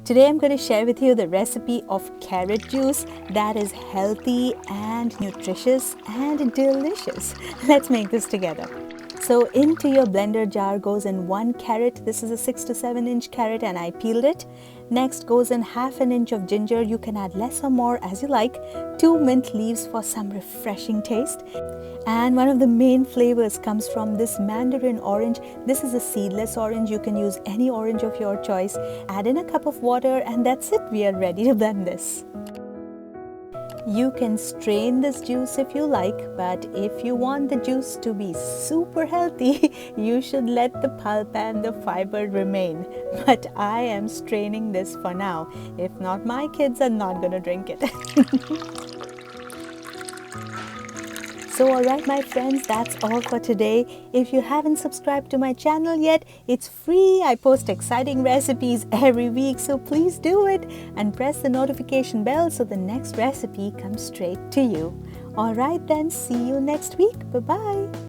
Today I'm going to share with you the recipe of carrot juice that is healthy and nutritious and delicious. Let's make this together. So into your blender jar goes in 1 carrot. This is a 6 to 7 inch carrot and I peeled it. Next goes in half an inch of ginger. You can add less or more as you like. 2 mint leaves for some refreshing taste. And one of the main flavors comes from this mandarin orange. This is a seedless orange. You can use any orange of your choice. Add in a cup of water and that's it. We are ready to blend this. You can strain this juice if you like, but if you want the juice to be super healthy, you should let the pulp and the fiber remain. But I am straining this for now. If not, my kids are not going to drink it. So alright my friends, that's all for today. If you haven't subscribed to my channel yet, it's free. I post exciting recipes every week, so please do it and press the notification bell so the next recipe comes straight to you. Alright then, see you next week. Bye-bye.